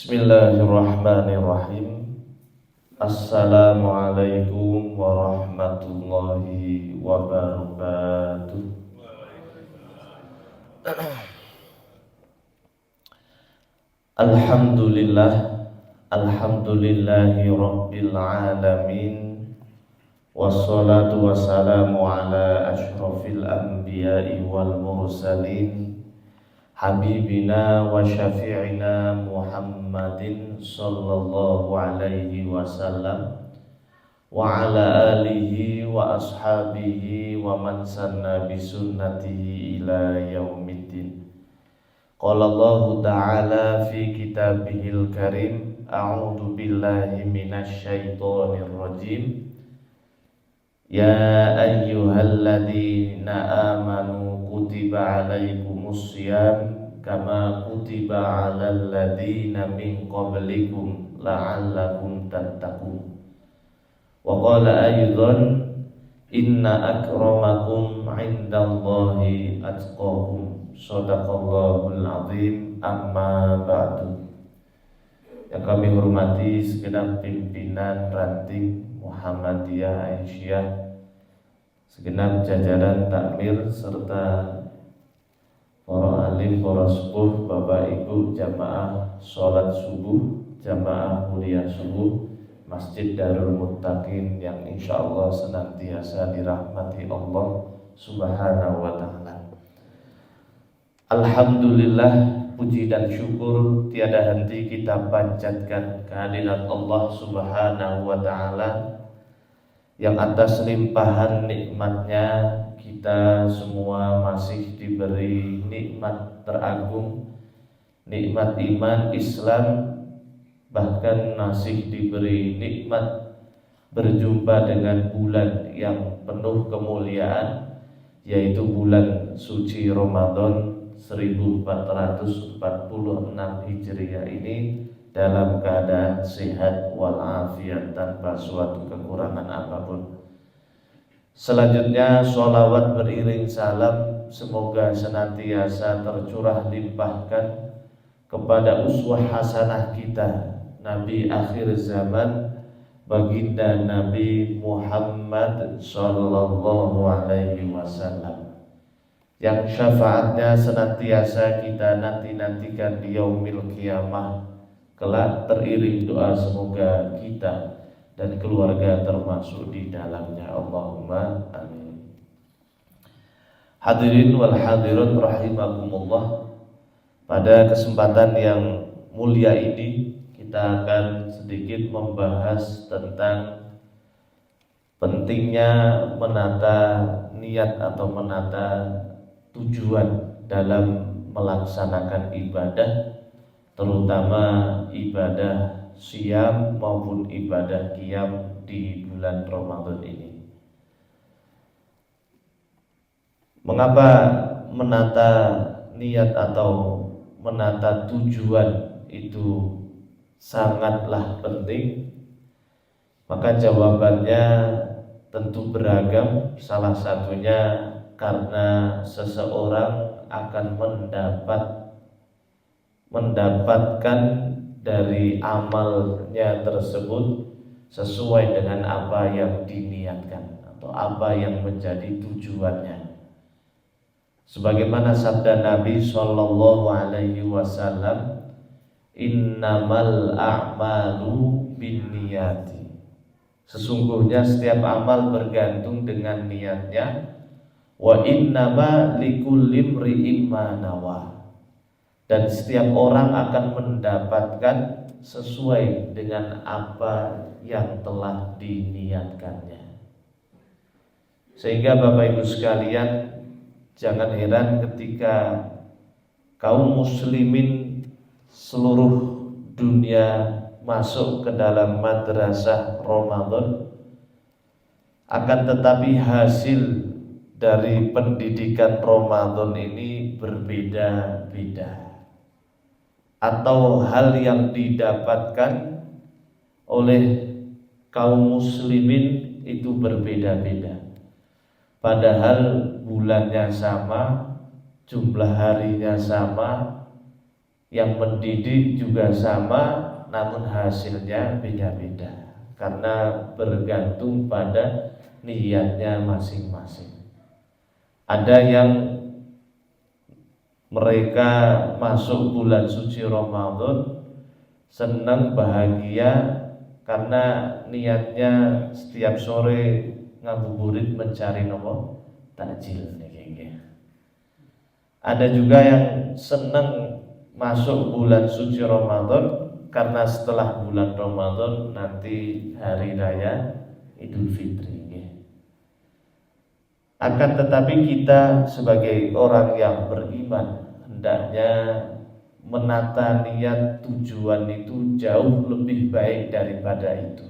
Bismillahirrahmanirrahim. Assalamualaikum warahmatullahi wabarakatuh. Alhamdulillah, alhamdulillahi rabbil alamin. Wassalatu wassalamu ala ashrafil anbiya'i wal mursalin, habibina wa syafi'ina Muhammadin sallallahu alaihi wasallam wa ala alihi wa ashabihi wa man sanna bisunnatihi ila yaumiddin. Qala Allah ta'ala fi kitabihil karim, a'udzu billahi minasy syaithanir rajim. Ya ayyuhalladzina amanu kutiba alaikumus syiyam kama kutiba alal ladzina min qablikum la'allakum tattaqun. Wa qala aidan inna akramakum 'indallahi atqakum. Shadaqallahul azim. Amma ba'du. Yang kami hormati segenap pimpinan ranting Muhammadiyah Aisyah, segenap jajaran takmir serta para alim, para sepuh, bapak ibu jamaah sholat subuh, jamaah kuliah subuh Masjid Darul Muttaqin yang insya Allah senantiasa dirahmati Allah Subhanahu wa ta'ala. Alhamdulillah, puji dan syukur tiada henti kita panjatkan kehadirat Allah Subhanahu wa ta'ala yang atas limpahan nikmatnya kita semua masih diberi nikmat teragung, nikmat iman Islam, bahkan masih diberi nikmat berjumpa dengan bulan yang penuh kemuliaan, yaitu bulan suci Ramadan 1446 Hijriah ini dalam keadaan sehat walafiat tanpa suatu kekurangan apapun. Selanjutnya sholawat beriring salam semoga senantiasa tercurah limpahkan kepada uswah hasanah kita, Nabi akhir zaman, baginda Nabi Muhammad sallallahu alaihi wasallam, yang syafaatnya senantiasa kita nanti-nantikan di yaumil qiyamah kelak, teriring doa semoga kita dan keluarga termasuk di dalamnya. Allahumma amin. Hadirin wal hadirat rahimakumullah, pada kesempatan yang mulia ini kita akan sedikit membahas tentang pentingnya menata niat atau menata tujuan dalam melaksanakan ibadah, terutama ibadah syiyam maupun ibadah qiyam di bulan Ramadan ini. Mengapa menata niat atau menata tujuan itu sangatlah penting? Maka jawabannya tentu beragam. Salah satunya karena seseorang akan mendapatkan dari amalnya tersebut sesuai dengan apa yang diniatkan atau apa yang menjadi tujuannya. Sebagaimana sabda Nabi sallallahu alaihi wasallam, innamal a'malu binniyati. Sesungguhnya setiap amal bergantung dengan niatnya. Wa innama likulli imri'in ma nawa. Dan setiap orang akan mendapatkan sesuai dengan apa yang telah diniatkannya. Sehingga Bapak Ibu sekalian, jangan heran ketika kaum muslimin seluruh dunia masuk ke dalam madrasah Ramadan, akan tetapi hasil dari pendidikan Ramadan ini berbeda-beda, atau hal yang didapatkan oleh kaum muslimin itu berbeda-beda. Padahal bulannya sama, jumlah harinya sama, Yang mendidik juga sama, namun hasilnya beda-beda karena bergantung pada niatnya masing-masing. Ada yang mereka masuk bulan suci Ramadan senang bahagia karena niatnya setiap sore ngabuburit mencari nopo takjil nih. Ada juga yang senang masuk bulan suci Ramadan karena setelah bulan Ramadan nanti hari raya Idul Fitri. Akan tetapi kita sebagai orang yang beriman hendaknya menata niat tujuan itu jauh lebih baik daripada itu.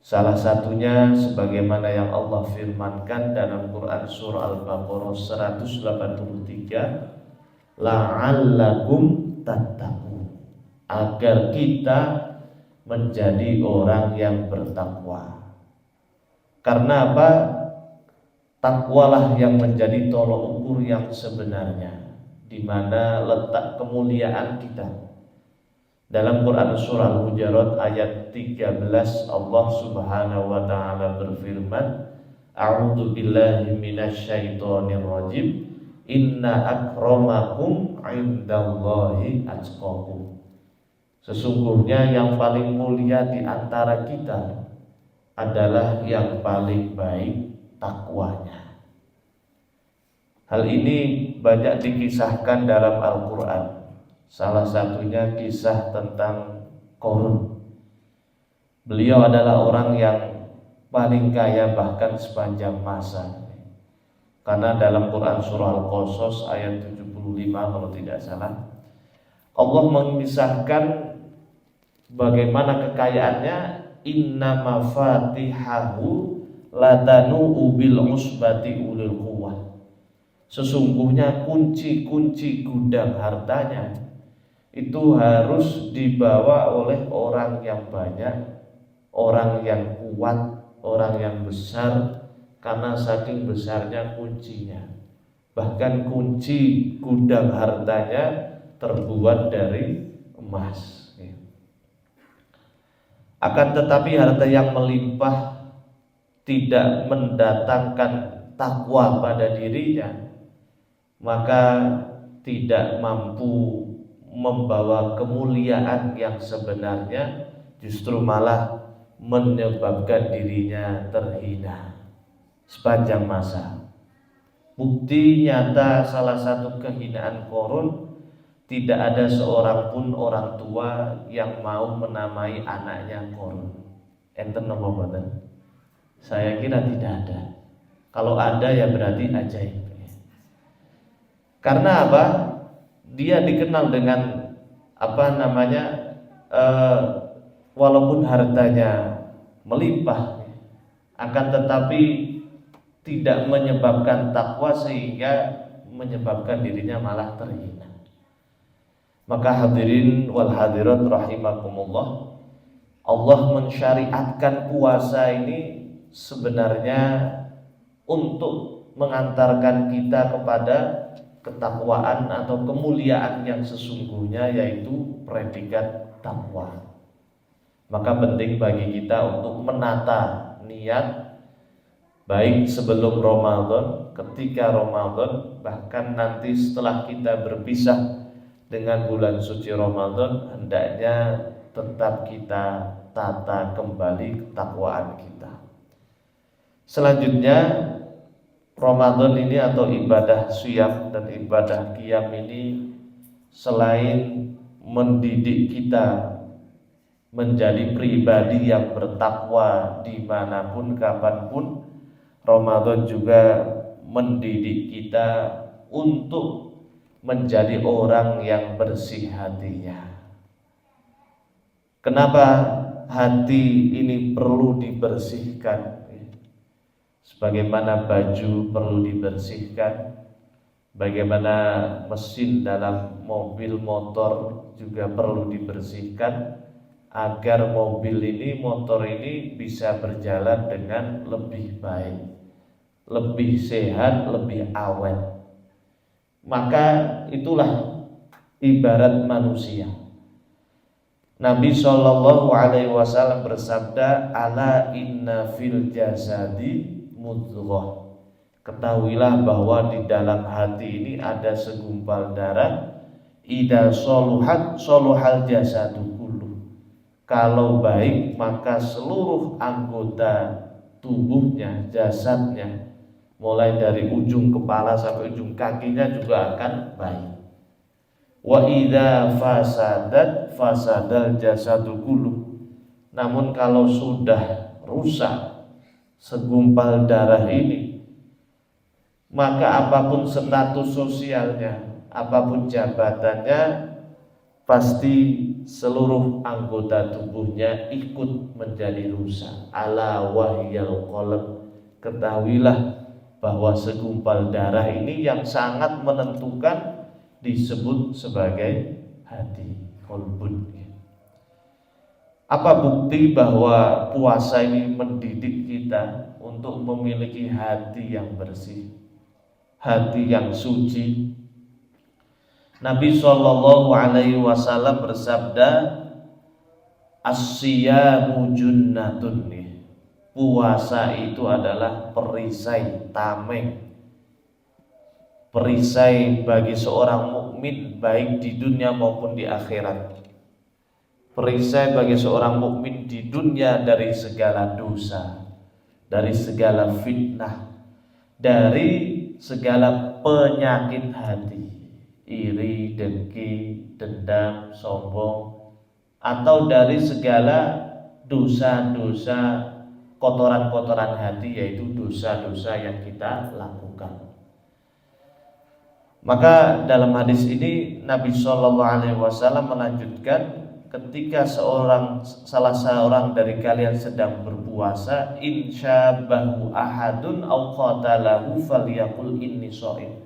Salah satunya sebagaimana yang Allah firmankan dalam Quran surah Al-Baqarah 183, la'allakum tattaqun, agar kita menjadi orang yang bertakwa. Karena apa? Takwalah yang menjadi tolok ukur yang sebenarnya, di mana letak kemuliaan kita. Dalam Quran surah Al-Hujurat ayat 13 Allah Subhanahu wa taala berfirman, A'udzu billahi minasyaitonir rajim. Inna akramakum 'indallahi atqakum. Sesungguhnya yang paling mulia di antara kita adalah yang paling baik takwanya. Hal ini banyak dikisahkan dalam Al-Quran. Salah satunya kisah tentang Qarun. Beliau adalah orang yang paling kaya bahkan sepanjang masa. Karena dalam Quran surah Al-Qasas ayat 75 kalau tidak salah, Allah mengisahkan bagaimana kekayaannya. Inna mafatihahu latanu bil usbati ulil quwwah. Sesungguhnya kunci-kunci gudang hartanya itu harus dibawa oleh orang yang banyak, orang yang kuat, orang yang besar, karena saking besarnya kuncinya. Bahkan kunci gudang hartanya terbuat dari emas. Akan tetapi harta yang melimpah tidak mendatangkan takwa pada dirinya, maka tidak mampu membawa kemuliaan yang sebenarnya, justru malah menyebabkan dirinya terhina sepanjang masa. Bukti nyata salah satu kehinaan Qarun, tidak ada seorang pun orang tua yang mau menamai anaknya Qarun. Enten napa mboten? Saya kira tidak ada. Kalau ada ya berarti ajaib. Karena apa? Dia dikenal dengan walaupun hartanya melimpah, akan tetapi tidak menyebabkan takwa sehingga menyebabkan dirinya malah terhina. Maka hadirin wal hadirat rahimakumullah, Allah mensyariatkan puasa ini sebenarnya untuk mengantarkan kita kepada ketakwaan atau kemuliaan yang sesungguhnya, yaitu predikat takwa. Maka penting bagi kita untuk menata niat baik sebelum Ramadan, ketika Ramadan, bahkan nanti setelah kita berpisah dengan bulan suci Ramadan, hendaknya tetap kita tata kembali ketakwaan kita. Selanjutnya, Ramadan ini atau ibadah syiyam dan ibadah qiyam ini selain mendidik kita menjadi pribadi yang bertakwa dimanapun kapanpun, Ramadan juga mendidik kita untuk menjadi orang yang bersih hatinya. Kenapa hati ini perlu dibersihkan? Sebagaimana baju perlu dibersihkan, bagaimana mesin dalam mobil motor juga perlu dibersihkan, agar mobil ini, motor ini bisa berjalan dengan lebih baik, lebih sehat, lebih awet. Maka itulah ibarat manusia. Nabi Shallallahu Alaihi Wasallam bersabda, ala inna fil jasadi mudghah. Ketahuilah bahwa di dalam hati ini ada segumpal darah. Idza soluhat soluhal jasadu kullu. Kalau baik maka seluruh anggota tubuhnya, jasadnya, mulai dari ujung kepala sampai ujung kakinya juga akan baik. Wa idza fasadat fasadal jasadu kullu. Namun kalau sudah rusak segumpal darah ini, maka apapun status sosialnya, apapun jabatannya, pasti seluruh anggota tubuhnya ikut menjadi rusak. Ala wahyal qalb. Ketahuilah bahwa segumpal darah ini yang sangat menentukan disebut sebagai hati, qalbun. Apa bukti bahwa puasa ini mendidik kita untuk memiliki hati yang bersih, hati yang suci? Nabi Shallallahu Alaihi Wasallam bersabda, as-siyamu junnatun. Puasa itu adalah perisai tameng, perisai bagi seorang mukmin baik di dunia maupun di akhirat. Perisai bagi seorang mukmin di dunia dari segala dosa, dari segala fitnah, dari segala penyakit hati, iri, dengki, dendam, sombong, atau dari segala dosa-dosa, kotoran-kotoran hati, yaitu dosa-dosa yang kita lakukan. Maka dalam hadis ini Nabi Shallallahu Alaihi Wasallam melanjutkan, ketika salah seorang dari kalian sedang berpuasa, insyabahu ahadun au qatalahu falyaqul inni shaim.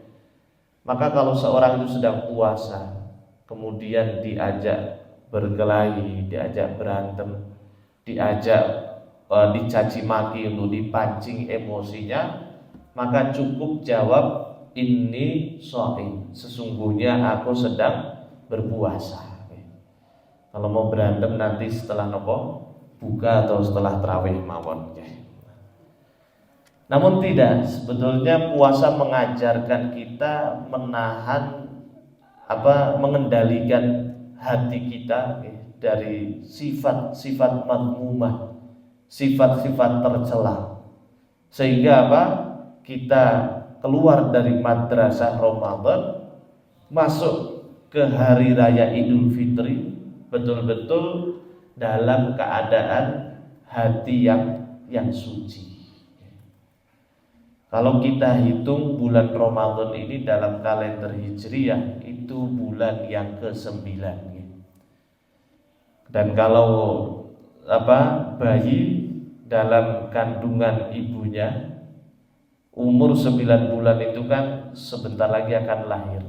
Maka kalau seorang itu sedang puasa, kemudian diajak berkelahi, diajak berantem, diajak dicaci maki untuk dipancing emosinya, maka cukup jawab inni shaim, sesungguhnya aku sedang berpuasa. Kalau mau berantem nanti setelah nopo buka atau setelah tarawih mawon. Namun tidak, sebetulnya puasa mengajarkan kita menahan mengendalikan hati kita dari sifat-sifat madmumah, sifat-sifat tercela, sehingga kita keluar dari madrasah Ramadan masuk ke hari raya Idul Fitri betul-betul dalam keadaan hati yang suci. Kalau kita hitung bulan Ramadan ini dalam kalender Hijriah itu bulan yang ke-9. Dan kalau bayi dalam kandungan ibunya umur 9 bulan itu kan sebentar lagi akan lahir.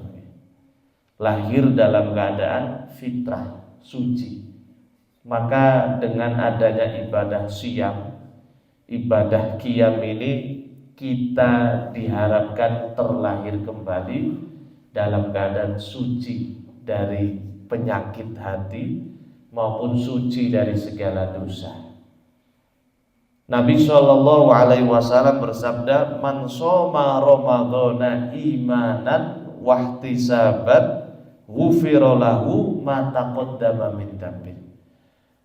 Lahir dalam keadaan fitrah, suci. Maka dengan adanya ibadah siyam, ibadah qiyam ini, kita diharapkan terlahir kembali dalam keadaan suci dari penyakit hati maupun suci dari segala dosa. Nabi Shallallahu Alaihi Wasallam bersabda, man shoma Ramadhana imanan wahtisaban ghufira lahu ma taqaddama min dzambi.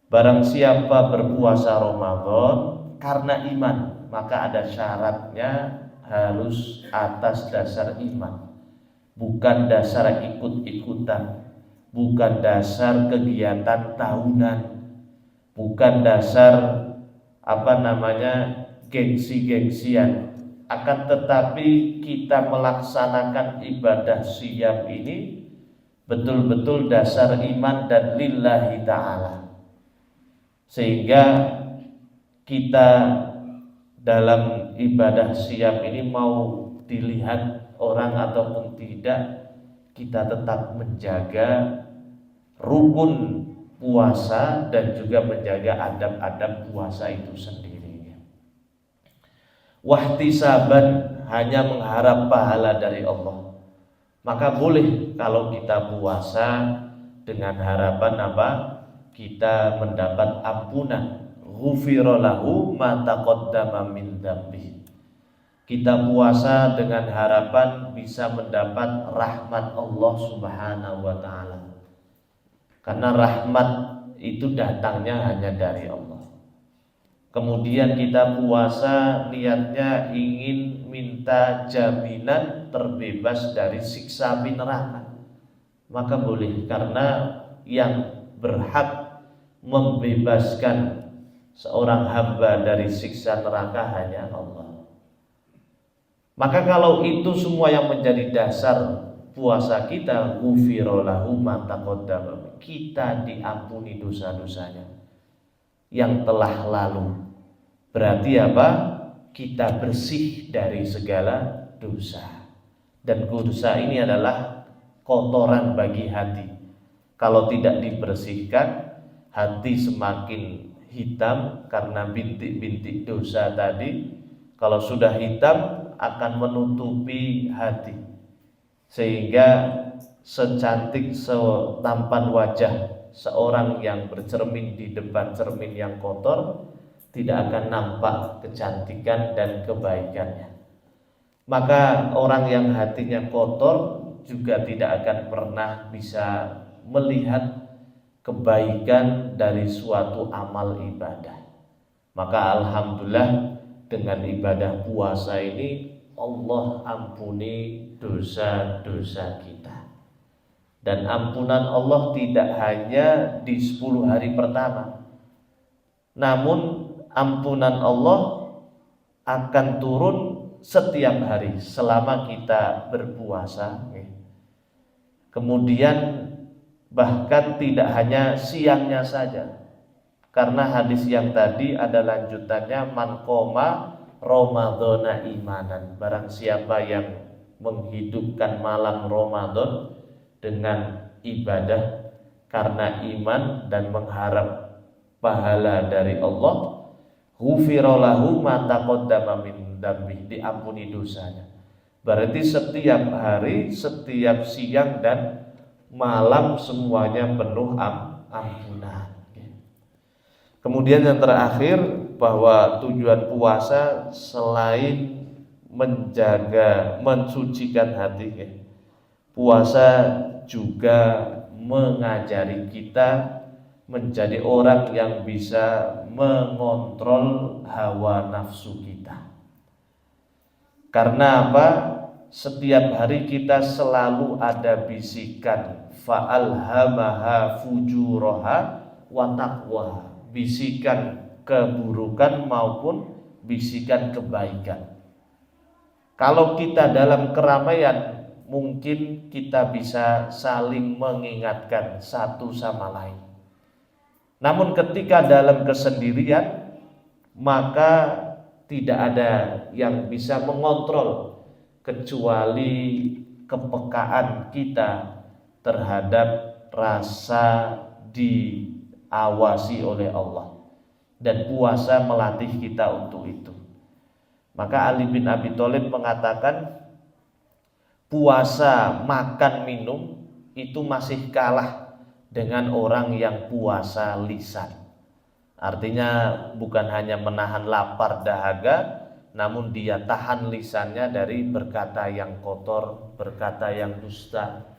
Barang siapa berpuasa Ramadan karena iman, maka ada syaratnya, harus atas dasar iman, bukan dasar ikut-ikutan, bukan dasar kegiatan tahunan, bukan dasar gengsi-gengsian. Akan tetapi kita melaksanakan ibadah siyam ini betul-betul dasar iman dan lillahi ta'ala, sehingga kita dalam ibadah siyam ini mau dilihat orang ataupun tidak, kita tetap menjaga rukun puasa dan juga menjaga adab-adab puasa itu sendiri. Wahtisaban, hanya mengharap pahala dari Allah, Maka boleh kalau kita puasa dengan harapan apa? Kita mendapat ampunan. Ghufira lahu ma taqaddama min dzambi. Kita puasa dengan harapan bisa mendapat rahmat Allah Subhanahu wa taala. Karena rahmat itu datangnya hanya dari Allah. Kemudian kita puasa niatnya ingin minta jaminan terbebas dari siksa api neraka. Maka boleh, karena yang berhak membebaskan seorang hamba dari siksa neraka hanya Allah. Maka kalau itu semua yang menjadi dasar puasa kita, ghufira lahu ma taqaddama, kita diampuni dosa-dosanya yang telah lalu. Berarti apa? Kita bersih dari segala dosa. Dan dosa ini adalah kotoran bagi hati. Kalau tidak dibersihkan, hati semakin hitam karena bintik-bintik dosa tadi. Kalau sudah hitam akan menutupi hati, sehingga secantik setampan wajah seorang yang bercermin di depan cermin yang kotor, tidak akan nampak kecantikan dan kebaikannya. Maka orang yang hatinya kotor juga tidak akan pernah bisa melihat kebaikan dari suatu amal ibadah. Maka alhamdulillah, dengan ibadah puasa ini Allah ampuni dosa-dosa kita. Dan ampunan Allah tidak hanya di 10 hari pertama, namun ampunan Allah akan turun setiap hari selama kita berpuasa. Kemudian bahkan tidak hanya siangnya saja, karena hadis yang tadi ada lanjutannya, man qoma Ramadhana imanan, barang siapa yang menghidupkan malam Ramadan dengan ibadah karena iman dan mengharap pahala dari Allah, ghufira lahu ma taqaddama min dzambi, diampuni dosanya. Berarti setiap hari, setiap siang dan malam semuanya penuh ampunan. Kemudian yang terakhir, bahwa tujuan puasa selain menjaga, mensucikan hati, puasa juga mengajari kita menjadi orang yang bisa mengontrol hawa nafsu kita. Karena apa? Setiap hari kita selalu ada bisikan fa'alhamaha fujuraha wa taqwaha, bisikan keburukan maupun bisikan kebaikan. Kalau kita dalam keramaian, mungkin kita bisa saling mengingatkan satu sama lain. Namun ketika dalam kesendirian, maka tidak ada yang bisa mengontrol kecuali kepekaan kita terhadap rasa diawasi oleh Allah. Dan puasa melatih kita untuk itu. Maka Ali bin Abi Thalib mengatakan, puasa makan minum itu masih kalah dengan orang yang puasa lisan. Artinya bukan hanya menahan lapar dahaga, namun dia tahan lisannya dari berkata yang kotor, berkata yang dusta.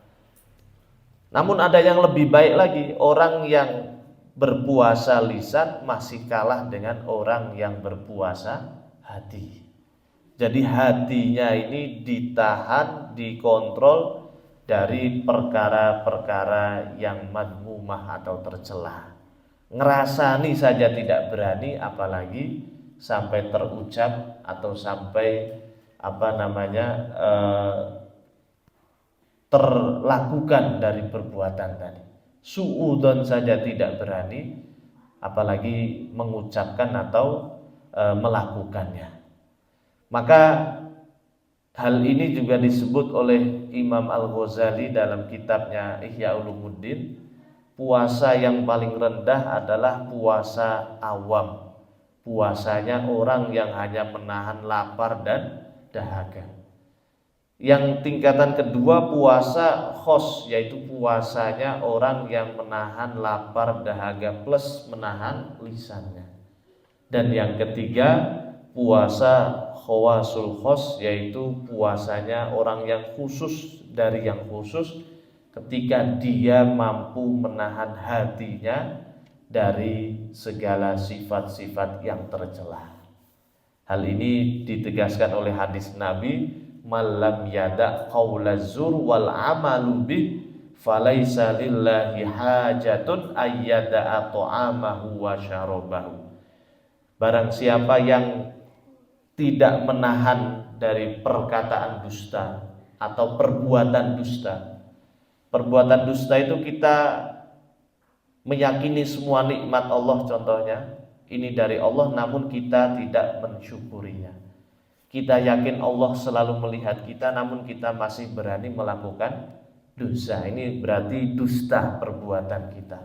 Namun ada yang lebih baik lagi, orang yang berpuasa lisan masih kalah dengan orang yang berpuasa hati. Jadi hatinya ini ditahan, dikontrol dari perkara-perkara yang madmumah atau tercela. Ngerasani saja tidak berani, apalagi sampai terucap atau sampai terlakukan dari perbuatan tadi. Su'udon saja tidak berani, apalagi mengucapkan atau melakukannya. Maka hal ini juga disebut oleh Imam Al-Ghazali dalam kitabnya Ihya Ulumuddin. Puasa yang paling rendah adalah puasa awam, puasanya orang yang hanya menahan lapar dan dahaga. Yang tingkatan kedua puasa khos, yaitu puasanya orang yang menahan lapar dahaga plus menahan lisannya. Dan yang ketiga puasa khawasul khos, yaitu puasanya orang yang khusus dari yang khusus ketika dia mampu menahan hatinya dari segala sifat-sifat yang tercela. Hal ini ditegaskan oleh hadis Nabi, malam yada qaulaz zur wal amalu bih falaisa lillahi hajatun ayyada ta'amahu wa syarabahu. Barang siapa yang tidak menahan dari perkataan dusta atau perbuatan dusta. Perbuatan dusta itu kita meyakini semua nikmat Allah, contohnya ini dari Allah namun kita tidak mensyukurinya. Kita yakin Allah selalu melihat kita namun kita masih berani melakukan dosa. Ini berarti dusta perbuatan kita.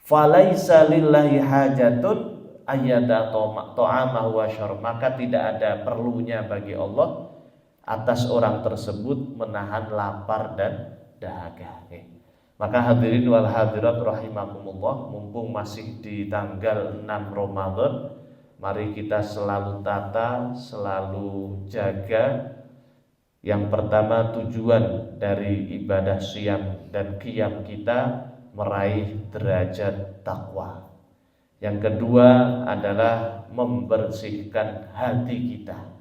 Falaisa lillahi hajatun ayyada ta'amahu wa syarab, maka tidak ada perlunya bagi Allah atas orang tersebut menahan lapar dan dahaga. Maka hadirin wal hadirat rahimakumullah, mumpung masih di tanggal 6 Ramadan, mari kita selalu tata, selalu jaga. Yang pertama, tujuan dari ibadah syam dan qiyam kita meraih derajat takwa. Yang kedua adalah membersihkan hati kita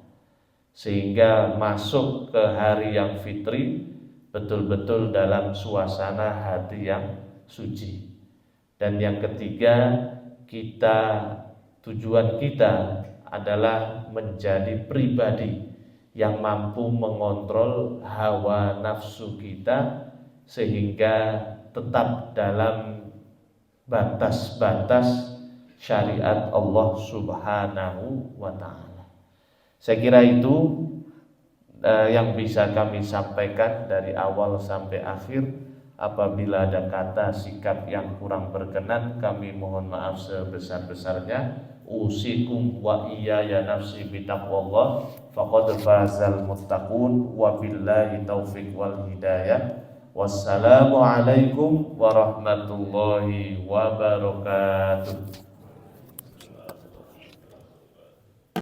sehingga masuk ke hari yang fitri betul-betul dalam suasana hati yang suci. Dan yang ketiga, tujuan kita adalah menjadi pribadi yang mampu mengontrol hawa nafsu kita sehingga tetap dalam batas-batas syariat Allah Subhanahu wa ta'ala. Saya kira itu yang bisa kami sampaikan dari awal sampai akhir. Apabila ada kata sikap yang kurang berkenan, kami mohon maaf sebesar-besarnya. Usikum wa iyaya nafsi bitaqwallah faqad fazal muttaqun wa billahi taufiq wal hidayah. Wassalamu alaikum warahmatullahi wabarakatuh.